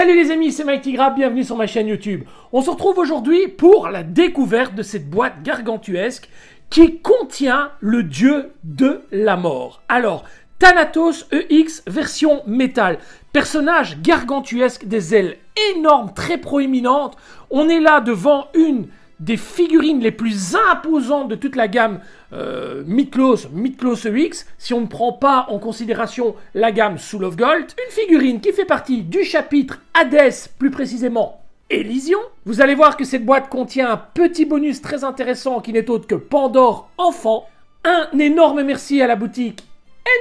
Salut les amis, c'est Mike Tigra, bienvenue sur ma chaîne YouTube. On se retrouve aujourd'hui pour la découverte de cette boîte gargantuesque qui contient le dieu de la mort. Alors, Thanatos EX version métal, personnage gargantuesque, des ailes énormes, très proéminentes. On est là devant une des figurines les plus imposantes de toute la gamme Mythlos EX, si on ne prend pas en considération la gamme Soul of Gold. Une figurine qui fait partie du chapitre Hadès, plus précisément Elysion. Vous allez voir que cette boîte contient un petit bonus très intéressant qui n'est autre que Pandore Enfant. Un énorme merci à la boutique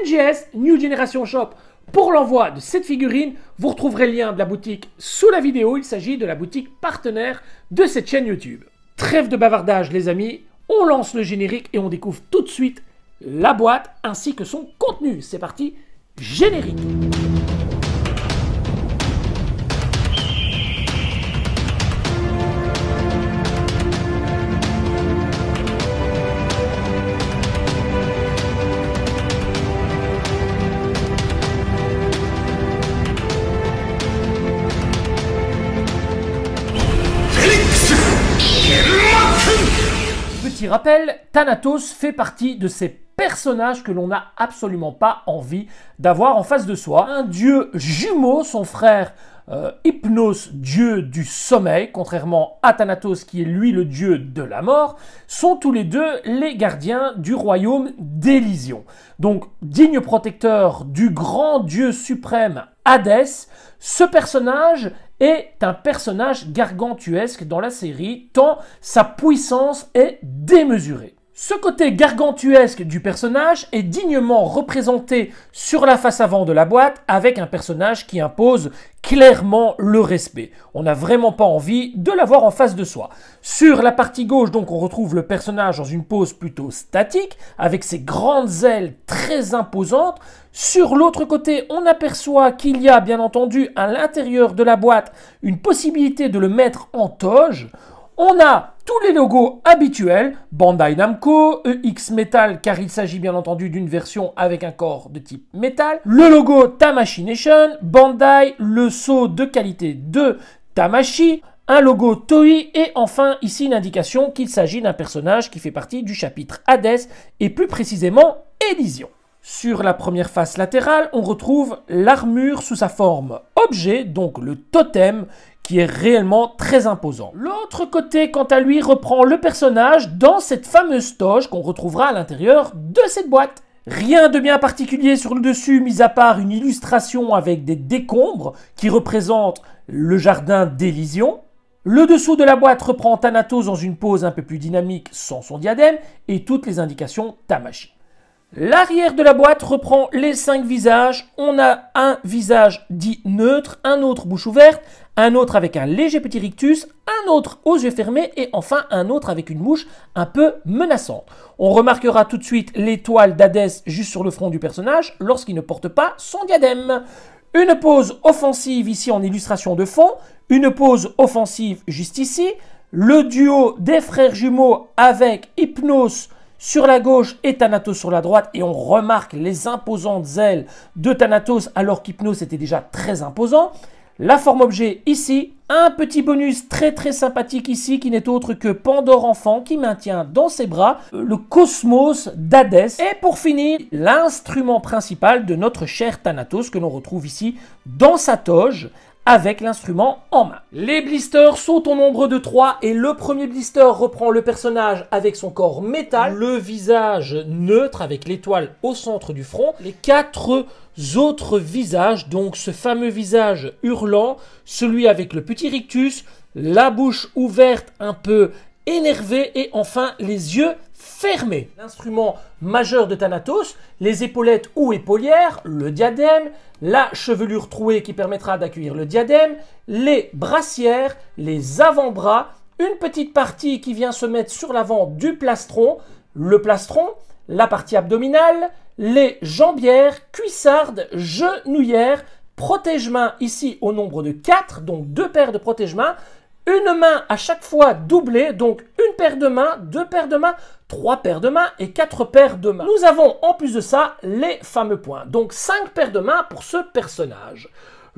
NGS, New Generation Shop, pour l'envoi de cette figurine. Vous retrouverez le lien de la boutique sous la vidéo. Il s'agit de la boutique partenaire de cette chaîne YouTube. Trêve de bavardage les amis, on lance le générique et on découvre tout de suite la boîte ainsi que son contenu. C'est parti, générique. Petit rappel, Thanatos fait partie de ces personnages que l'on n'a absolument pas envie d'avoir en face de soi. Un dieu jumeau, son frère Hypnos, dieu du sommeil, contrairement à Thanatos qui est lui le dieu de la mort, sont tous les deux les gardiens du royaume d'Elysion. Donc, digne protecteur du grand dieu suprême Hadès, ce personnage est un personnage gargantuesque dans la série, tant sa puissance est démesurée. Ce côté gargantuesque du personnage est dignement représenté sur la face avant de la boîte avec un personnage qui impose clairement le respect. On n'a vraiment pas envie de l'avoir en face de soi. Sur la partie gauche, donc, on retrouve le personnage dans une pose plutôt statique, avec ses grandes ailes très imposantes. Sur l'autre côté, on aperçoit qu'il y a bien entendu à l'intérieur de la boîte une possibilité de le mettre en toge. On a tous les logos habituels, Bandai Namco, EX Metal, car il s'agit bien entendu d'une version avec un corps de type métal, le logo Tamashii Nation, Bandai, le sceau de qualité de Tamashii, un logo Toei et enfin ici une indication qu'il s'agit d'un personnage qui fait partie du chapitre Hadès et plus précisément Elysion. Sur la première face latérale, on retrouve l'armure sous sa forme objet, donc le totem, qui est réellement très imposant. L'autre côté, quant à lui, reprend le personnage dans cette fameuse toge qu'on retrouvera à l'intérieur de cette boîte. Rien de bien particulier sur le dessus, mis à part une illustration avec des décombres qui représentent le jardin d'Elysion. Le dessous de la boîte reprend Thanatos dans une pose un peu plus dynamique sans son diadème et toutes les indications Tamashii. L'arrière de la boîte reprend les 5 visages. On a un visage dit neutre, un autre bouche ouverte, un autre avec un léger petit rictus, un autre aux yeux fermés et enfin un autre avec une bouche un peu menaçante. On remarquera tout de suite l'étoile d'Hadès juste sur le front du personnage lorsqu'il ne porte pas son diadème. Une pose offensive ici en illustration de fond, une pose offensive juste ici, le duo des frères jumeaux avec Hypnos sur la gauche et Thanatos sur la droite, et on remarque les imposantes ailes de Thanatos alors qu'Hypnos était déjà très imposant. La forme objet ici, un petit bonus très sympathique ici qui n'est autre que Pandore Enfant qui maintient dans ses bras le cosmos d'Hadès. Et pour finir, l'instrument principal de notre cher Thanatos que l'on retrouve ici dans sa toge, avec l'instrument en main. Les blisters sont au nombre de 3 et le premier blister reprend le personnage avec son corps métal, le visage neutre avec l'étoile au centre du front, les 4 autres visages, donc ce fameux visage hurlant, celui avec le petit rictus, la bouche ouverte un peu énervée et enfin les yeux fermés. L'instrument majeur de Thanatos, les épaulettes ou épaulières, le diadème, la chevelure trouée qui permettra d'accueillir le diadème, les brassières, les avant-bras, une petite partie qui vient se mettre sur l'avant du plastron, le plastron, la partie abdominale, les jambières, cuissardes, genouillères, protège-mains ici au nombre de 4, donc 2 paires de protège-mains, une main à chaque fois doublée, donc une paire de mains, 2 paires de mains, 3 paires de mains et 4 paires de mains. Nous avons en plus de ça les fameux points, donc 5 paires de mains pour ce personnage.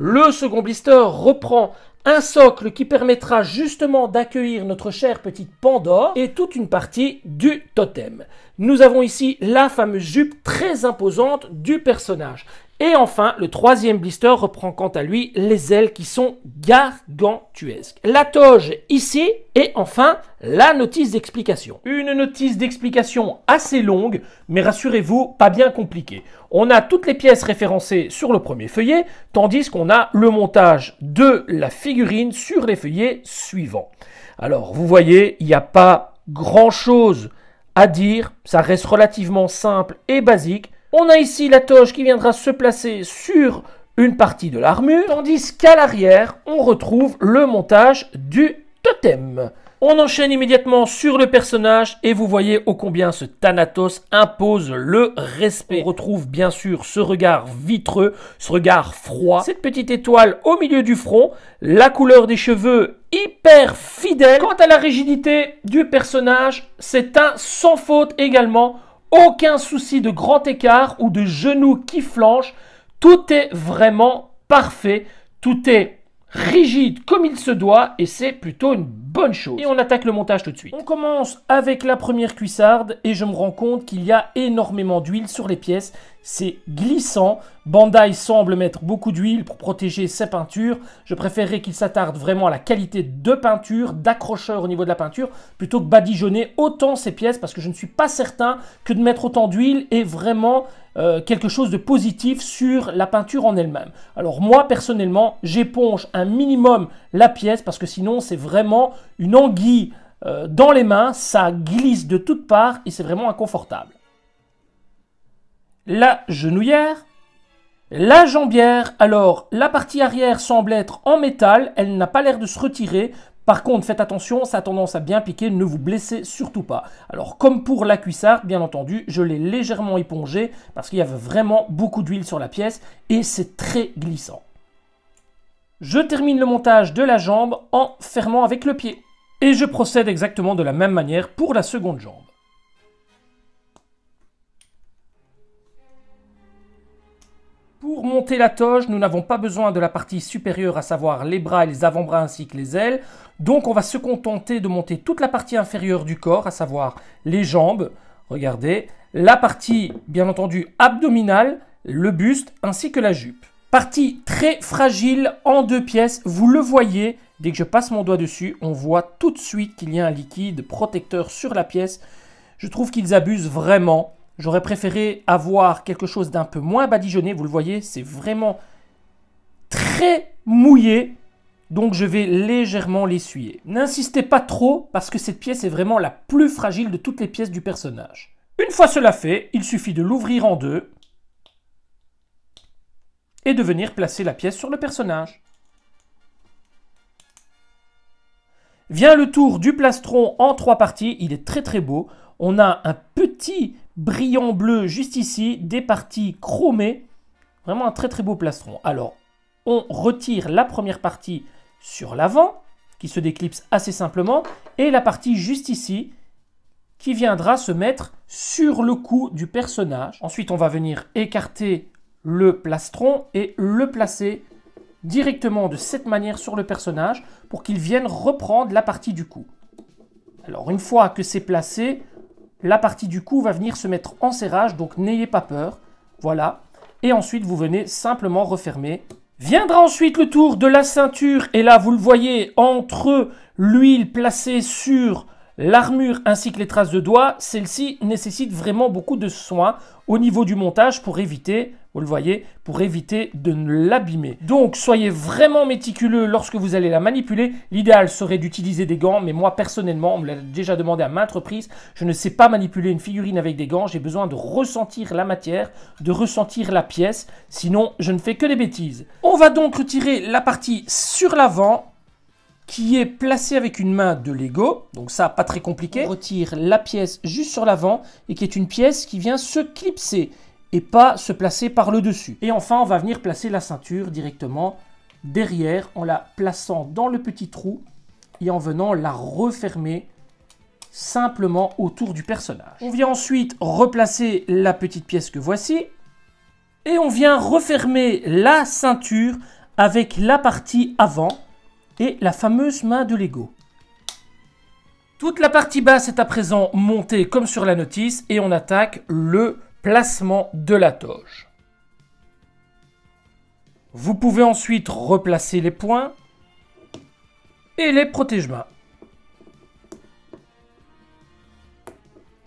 Le second blister reprend un socle qui permettra justement d'accueillir notre chère petite Pandore et toute une partie du totem. Nous avons ici la fameuse jupe très imposante du personnage. Et enfin, le troisième blister reprend quant à lui les ailes qui sont gargantuesques. La toge ici et enfin la notice d'explication. Une notice d'explication assez longue, mais rassurez-vous, pas bien compliquée. On a toutes les pièces référencées sur le premier feuillet, tandis qu'on a le montage de la figurine sur les feuillets suivants. Alors, vous voyez, il n'y a pas grand-chose à dire, ça reste relativement simple et basique. On a ici la toge qui viendra se placer sur une partie de l'armure, tandis qu'à l'arrière, on retrouve le montage du totem. On enchaîne immédiatement sur le personnage et vous voyez ô combien ce Thanatos impose le respect. On retrouve bien sûr ce regard vitreux, ce regard froid, cette petite étoile au milieu du front, la couleur des cheveux hyper fidèle. Quant à la rigidité du personnage, c'est un sans faute également. Aucun souci de grand écart ou de genoux qui flanchent. Tout est vraiment parfait. Tout est rigide comme il se doit et c'est plutôt une bonne chose. Et on attaque le montage tout de suite. On commence avec la première cuissarde et je me rends compte qu'il y a énormément d'huile sur les pièces. C'est glissant. Bandai semble mettre beaucoup d'huile pour protéger ses peintures. Je préférerais qu'il s'attarde vraiment à la qualité de peinture, d'accrocheur au niveau de la peinture, plutôt que badigeonner autant ces pièces parce que je ne suis pas certain que de mettre autant d'huile est vraiment quelque chose de positif sur la peinture en elle-même. Alors moi, personnellement, j'éponge un minimum la pièce parce que sinon, c'est vraiment une anguille dans les mains. Ça glisse de toutes parts et c'est vraiment inconfortable. La genouillère, la jambière, alors la partie arrière semble être en métal, elle n'a pas l'air de se retirer. Par contre, faites attention, ça a tendance à bien piquer, ne vous blessez surtout pas. Alors comme pour la cuissarde, bien entendu, je l'ai légèrement épongée parce qu'il y avait vraiment beaucoup d'huile sur la pièce et c'est très glissant. Je termine le montage de la jambe en fermant avec le pied. Et je procède exactement de la même manière pour la seconde jambe. Pour monter la toge, nous n'avons pas besoin de la partie supérieure, à savoir les bras et les avant-bras ainsi que les ailes. Donc on va se contenter de monter toute la partie inférieure du corps, à savoir les jambes, regardez, la partie bien entendu abdominale, le buste ainsi que la jupe. Partie très fragile en deux pièces, vous le voyez, dès que je passe mon doigt dessus, on voit tout de suite qu'il y a un liquide protecteur sur la pièce. Je trouve qu'ils abusent vraiment. J'aurais préféré avoir quelque chose d'un peu moins badigeonné. Vous le voyez, c'est vraiment très mouillé. Donc je vais légèrement l'essuyer. N'insistez pas trop parce que cette pièce est vraiment la plus fragile de toutes les pièces du personnage. Une fois cela fait, il suffit de l'ouvrir en deux et de venir placer la pièce sur le personnage. Vient le tour du plastron en trois parties. Il est très très beau. On a un petit brillant bleu juste ici, des parties chromées. Vraiment un très très beau plastron. Alors, on retire la première partie sur l'avant, qui se déclipse assez simplement, et la partie juste ici, qui viendra se mettre sur le cou du personnage. Ensuite, on va venir écarter le plastron et le placer directement de cette manière sur le personnage pour qu'il vienne reprendre la partie du cou. Alors, une fois que c'est placé, la partie du cou va venir se mettre en serrage, donc n'ayez pas peur. Voilà. Et ensuite, vous venez simplement refermer. Viendra ensuite le tour de la ceinture. Et là, vous le voyez, entre l'huile placée sur l'armure ainsi que les traces de doigts, celle-ci nécessite vraiment beaucoup de soin au niveau du montage pour éviter, vous le voyez, pour éviter de ne l'abîmer. Donc, soyez vraiment méticuleux lorsque vous allez la manipuler. L'idéal serait d'utiliser des gants, mais moi, personnellement, on me l'a déjà demandé à maintes reprises, je ne sais pas manipuler une figurine avec des gants. J'ai besoin de ressentir la matière, de ressentir la pièce, sinon, je ne fais que des bêtises. On va donc retirer la partie sur l'avant, qui est placé avec une main de Lego, donc ça, pas très compliqué. On retire la pièce juste sur l'avant et qui est une pièce qui vient se clipser et pas se placer par le dessus. Et enfin, on va venir placer la ceinture directement derrière en la plaçant dans le petit trou et en venant la refermer simplement autour du personnage. On vient ensuite replacer la petite pièce que voici et on vient refermer la ceinture avec la partie avant et la fameuse main de Lego. Toute la partie basse est à présent montée comme sur la notice et on attaque le placement de la toge. Vous pouvez ensuite replacer les points et les protège-mains.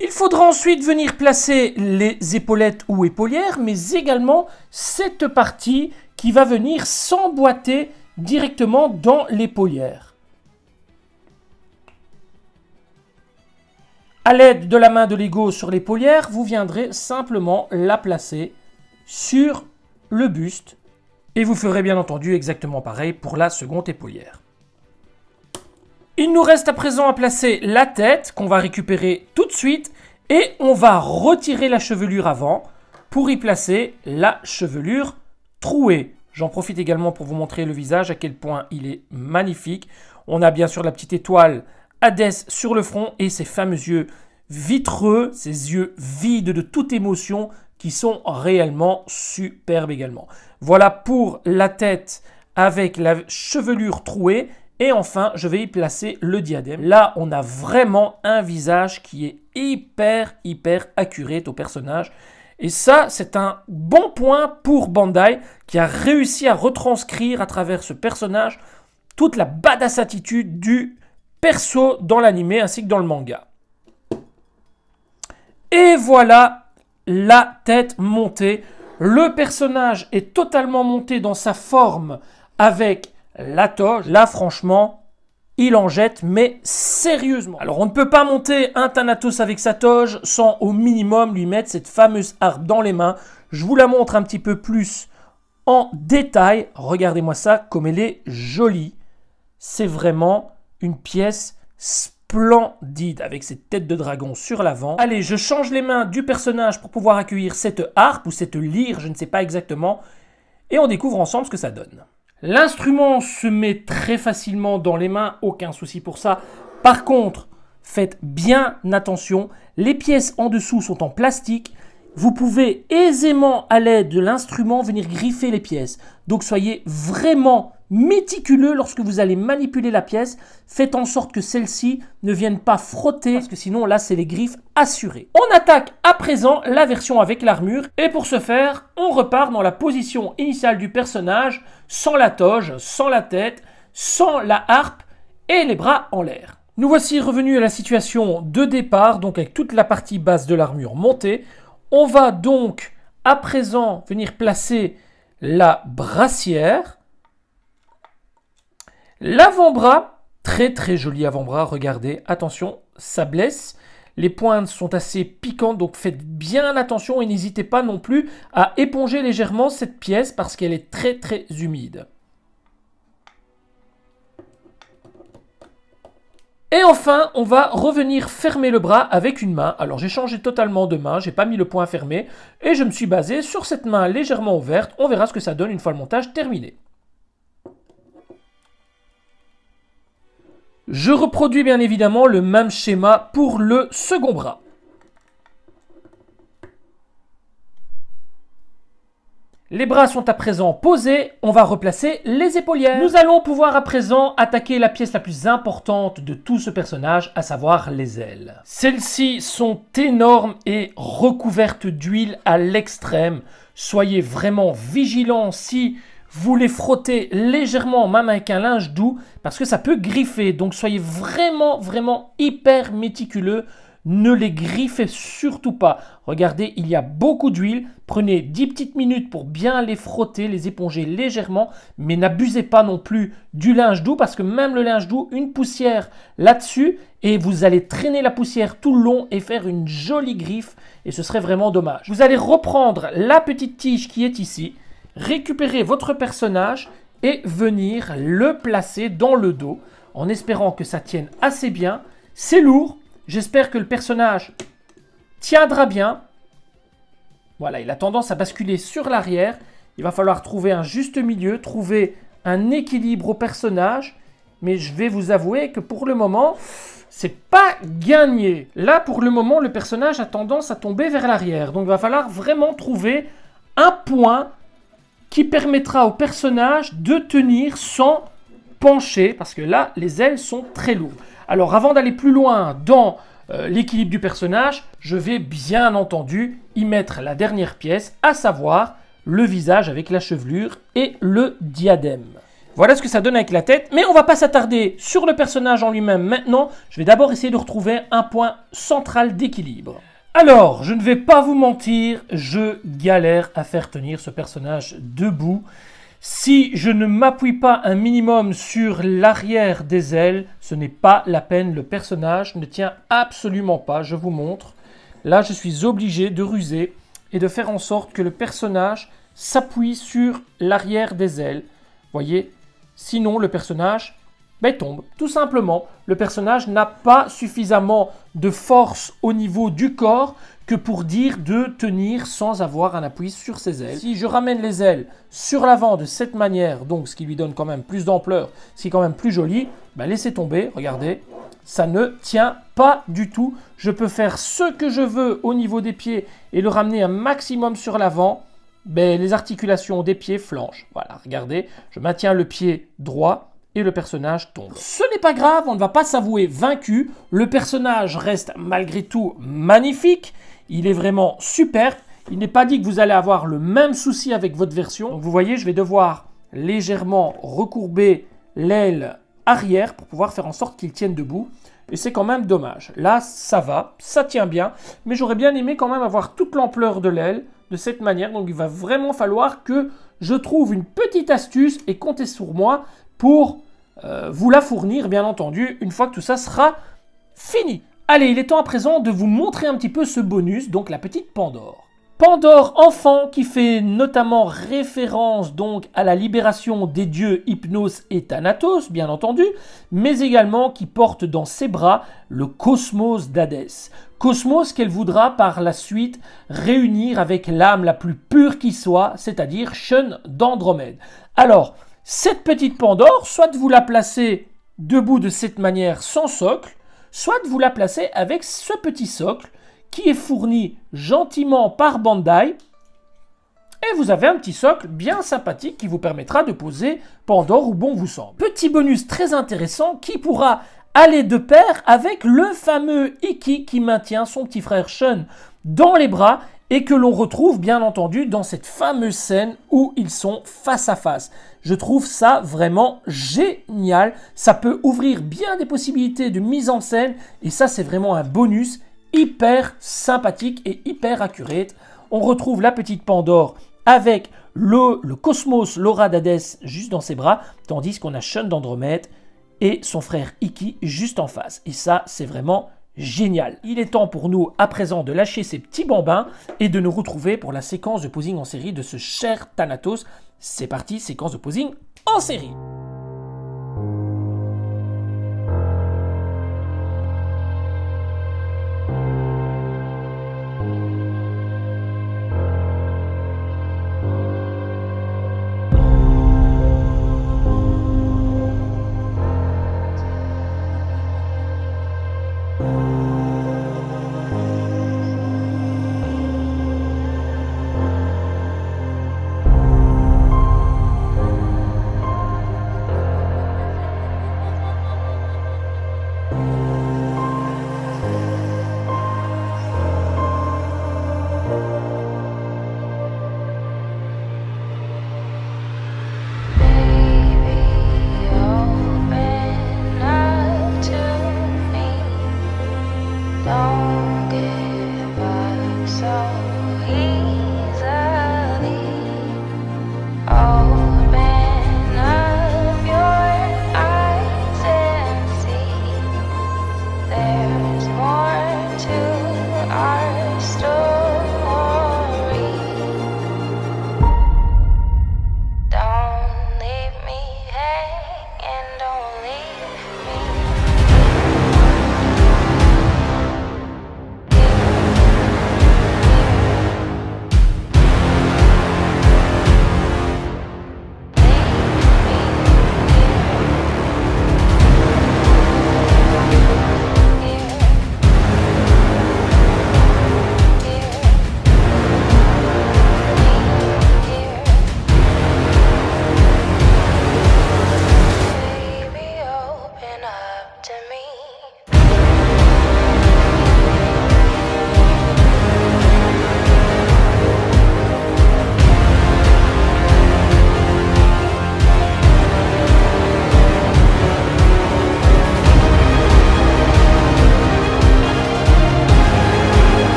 Il faudra ensuite venir placer les épaulettes ou épaulières, mais également cette partie qui va venir s'emboîter directement dans l'épaulière. À l'aide de la main de Lego sur l'épaulière, vous viendrez simplement la placer sur le buste et vous ferez bien entendu exactement pareil pour la seconde épaulière. Il nous reste à présent à placer la tête qu'on va récupérer tout de suite et on va retirer la chevelure avant pour y placer la chevelure trouée. J'en profite également pour vous montrer le visage, à quel point il est magnifique. On a bien sûr la petite étoile Hadès sur le front et ses fameux yeux vitreux, ses yeux vides de toute émotion qui sont réellement superbes également. Voilà pour la tête avec la chevelure trouée. Et enfin, je vais y placer le diadème. Là, on a vraiment un visage qui est hyper accurate au personnage. Et ça, c'est un bon point pour Bandai qui a réussi à retranscrire à travers ce personnage toute la badass attitude du perso dans l'anime ainsi que dans le manga. Et voilà la tête montée. Le personnage est totalement monté dans sa forme avec la toge. Là, franchement, il en jette, mais sérieusement. Alors, on ne peut pas monter un Thanatos avec sa toge sans au minimum lui mettre cette fameuse harpe dans les mains. Je vous la montre un petit peu plus en détail. Regardez-moi ça, comme elle est jolie. C'est vraiment une pièce splendide avec cette tête de dragon sur l'avant. Allez, je change les mains du personnage pour pouvoir accueillir cette harpe ou cette lyre, je ne sais pas exactement. Et on découvre ensemble ce que ça donne. L'instrument se met très facilement dans les mains, aucun souci pour ça. Par contre, faites bien attention, les pièces en dessous sont en plastique. Vous pouvez aisément, à l'aide de l'instrument, venir griffer les pièces. Donc soyez vraiment méticuleux lorsque vous allez manipuler la pièce. Faites en sorte que celle-ci ne vienne pas frotter, parce que sinon là, c'est les griffes assurées. On attaque à présent la version avec l'armure. Et pour ce faire, on repart dans la position initiale du personnage, sans la toge, sans la tête, sans la harpe et les bras en l'air. Nous voici revenus à la situation de départ, donc avec toute la partie basse de l'armure montée. On va donc à présent venir placer la brassière. L'avant-bras, très joli avant-bras, regardez, attention, ça blesse. Les pointes sont assez piquantes, donc faites bien attention et n'hésitez pas non plus à éponger légèrement cette pièce parce qu'elle est très humide. Et enfin, on va revenir fermer le bras avec une main. Alors j'ai changé totalement de main, j'ai pas mis le poing fermé et je me suis basé sur cette main légèrement ouverte. On verra ce que ça donne une fois le montage terminé. Je reproduis bien évidemment le même schéma pour le second bras. Les bras sont à présent posés, on va replacer les épaulières. Nous allons pouvoir à présent attaquer la pièce la plus importante de tout ce personnage, à savoir les ailes. Celles-ci sont énormes et recouvertes d'huile à l'extrême. Soyez vraiment vigilants si vous les frottez légèrement, même avec un linge doux, parce que ça peut griffer. Donc soyez vraiment hyper méticuleux. Ne les griffez surtout pas. Regardez, il y a beaucoup d'huile. Prenez 10 petites minutes pour bien les frotter, les éponger légèrement. Mais n'abusez pas non plus du linge doux parce que même le linge doux, une poussière là-dessus et vous allez traîner la poussière tout le long et faire une jolie griffe et ce serait vraiment dommage. Vous allez reprendre la petite tige qui est ici, récupérer votre personnage et venir le placer dans le dos en espérant que ça tienne assez bien. C'est lourd. J'espère que le personnage tiendra bien. Voilà, il a tendance à basculer sur l'arrière. Il va falloir trouver un juste milieu, trouver un équilibre au personnage. Mais je vais vous avouer que pour le moment, c'est pas gagné. Là, pour le moment, le personnage a tendance à tomber vers l'arrière. Donc, il va falloir vraiment trouver un point qui permettra au personnage de tenir sans pencher, parce que là, les ailes sont très lourdes. Alors, avant d'aller plus loin dans l'équilibre du personnage, je vais bien entendu y mettre la dernière pièce, à savoir le visage avec la chevelure et le diadème. Voilà ce que ça donne avec la tête, mais on va pas s'attarder sur le personnage en lui-même maintenant. Je vais d'abord essayer de retrouver un point central d'équilibre. Alors, je ne vais pas vous mentir, je galère à faire tenir ce personnage debout. Si je ne m'appuie pas un minimum sur l'arrière des ailes, ce n'est pas la peine, le personnage ne tient absolument pas, je vous montre. Là, je suis obligé de ruser et de faire en sorte que le personnage s'appuie sur l'arrière des ailes. Voyez, sinon le personnage tombe. Tout simplement, le personnage n'a pas suffisamment de force au niveau du corps que pour dire de tenir sans avoir un appui sur ses ailes. Si je ramène les ailes sur l'avant de cette manière, donc ce qui lui donne quand même plus d'ampleur, ce qui est quand même plus joli, laissez tomber, regardez, ça ne tient pas du tout. Je peux faire ce que je veux au niveau des pieds et le ramener un maximum sur l'avant. Les articulations des pieds flanchent. Voilà, regardez, je maintiens le pied droit et le personnage tombe. Ce n'est pas grave, on ne va pas s'avouer vaincu. Le personnage reste malgré tout magnifique. Il est vraiment superbe. Il n'est pas dit que vous allez avoir le même souci avec votre version. Donc vous voyez, je vais devoir légèrement recourber l'aile arrière pour pouvoir faire en sorte qu'il tienne debout. Et c'est quand même dommage. Là, ça va, ça tient bien. Mais j'aurais bien aimé quand même avoir toute l'ampleur de l'aile de cette manière. Donc il va vraiment falloir que je trouve une petite astuce et comptez sur moi pour vous la fournir, bien entendu, une fois que tout ça sera fini. Allez, il est temps à présent de vous montrer un petit peu ce bonus, donc la petite Pandore. Pandore enfant qui fait notamment référence donc à la libération des dieux Hypnos et Thanatos, bien entendu, mais également qui porte dans ses bras le cosmos d'Hadès. Cosmos qu'elle voudra par la suite réunir avec l'âme la plus pure qui soit, c'est-à-dire Shun d'Andromède. Alors, cette petite Pandore, soit vous la placez debout de cette manière sans socle, soit vous la placez avec ce petit socle qui est fourni gentiment par Bandai. Et vous avez un petit socle bien sympathique qui vous permettra de poser Pandore où bon vous semble. Petit bonus très intéressant qui pourra aller de pair avec le fameux Ikki qui maintient son petit frère Shun dans les bras et que l'on retrouve bien entendu dans cette fameuse scène où ils sont face à face. Je trouve ça vraiment génial. Ça peut ouvrir bien des possibilités de mise en scène et ça c'est vraiment un bonus hyper sympathique et hyper accurate. On retrouve la petite Pandore avec le cosmos, l'aura d'Hadès juste dans ses bras, tandis qu'on a Shun d'Andromède et son frère Ikki juste en face. Et ça, c'est vraiment génial. Il est temps pour nous à présent de lâcher ces petits bambins et de nous retrouver pour la séquence de posing en série de ce cher Thanatos. C'est parti, séquence de posing en série.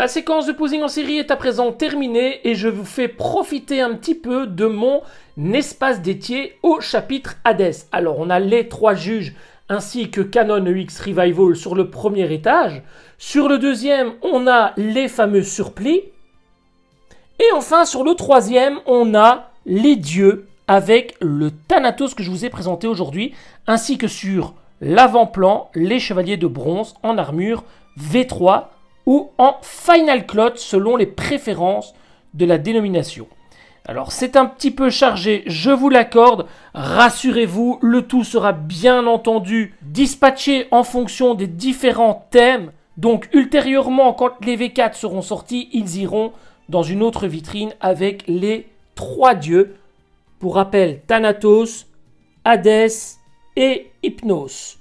La séquence de posing en série est à présent terminée et je vous fais profiter un petit peu de mon espace dédié au chapitre Hades. Alors on a les 3 juges ainsi que Canon EX Revival sur le premier étage. Sur le deuxième, on a les fameux surplis. Et enfin, sur le troisième, on a les dieux avec le Thanatos que je vous ai présenté aujourd'hui, ainsi que sur l'avant-plan, les chevaliers de bronze en armure V3 ou en Final Cloth selon les préférences de la dénomination. Alors c'est un petit peu chargé, je vous l'accorde, rassurez-vous, le tout sera bien entendu dispatché en fonction des différents thèmes. Donc ultérieurement, quand les V4 seront sortis, ils iront dans une autre vitrine avec les 3 dieux. Pour rappel, Thanatos, Hadès et Hypnos.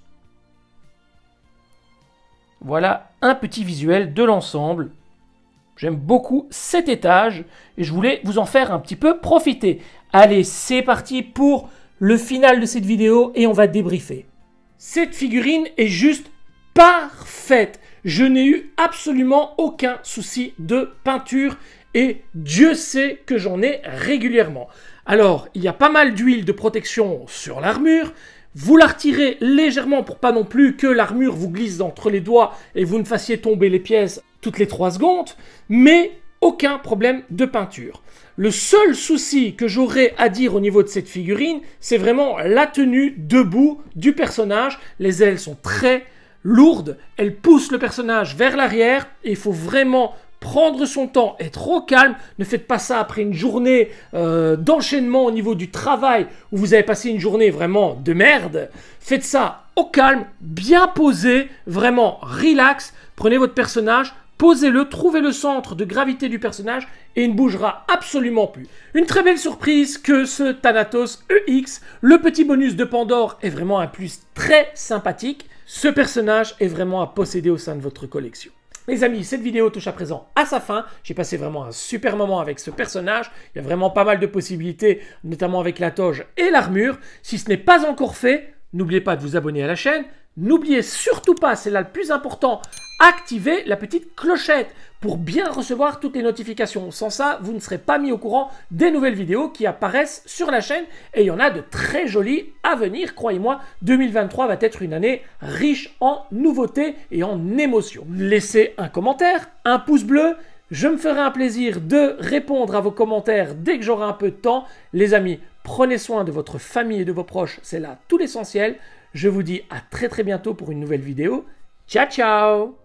Voilà un petit visuel de l'ensemble. J'aime beaucoup cet étage et je voulais vous en faire un petit peu profiter. Allez, c'est parti pour le final de cette vidéo et on va débriefer. Cette figurine est juste parfaite. Je n'ai eu absolument aucun souci de peinture et Dieu sait que j'en ai régulièrement. Alors, il y a pas mal d'huile de protection sur l'armure. Vous la retirez légèrement pour pas non plus que l'armure vous glisse entre les doigts et vous ne fassiez tomber les pièces toutes les 3 secondes, mais aucun problème de peinture. Le seul souci que j'aurais à dire au niveau de cette figurine, c'est vraiment la tenue debout du personnage. Les ailes sont très lourdes, elles poussent le personnage vers l'arrière et il faut vraiment prendre son temps, être au calme. Ne faites pas ça après une journée d'enchaînement au niveau du travail où vous avez passé une journée vraiment de merde. Faites ça au calme, bien posé, vraiment relax. Prenez votre personnage, posez-le, trouvez le centre de gravité du personnage et il ne bougera absolument plus. Une très belle surprise que ce Thanatos EX. Le petit bonus de Pandore est vraiment un plus très sympathique. Ce personnage est vraiment à posséder au sein de votre collection. Les amis, cette vidéo touche à présent à sa fin. J'ai passé vraiment un super moment avec ce personnage. Il y a vraiment pas mal de possibilités, notamment avec la toge et l'armure. Si ce n'est pas encore fait, n'oubliez pas de vous abonner à la chaîne. N'oubliez surtout pas, c'est là le plus important, activez la petite clochette pour bien recevoir toutes les notifications. Sans ça, vous ne serez pas mis au courant des nouvelles vidéos qui apparaissent sur la chaîne. Et il y en a de très jolies à venir. Croyez-moi, 2023 va être une année riche en nouveautés et en émotions. Laissez un commentaire, un pouce bleu. Je me ferai un plaisir de répondre à vos commentaires dès que j'aurai un peu de temps. Les amis, prenez soin de votre famille et de vos proches. C'est là tout l'essentiel. Je vous dis à très bientôt pour une nouvelle vidéo. Ciao, ciao!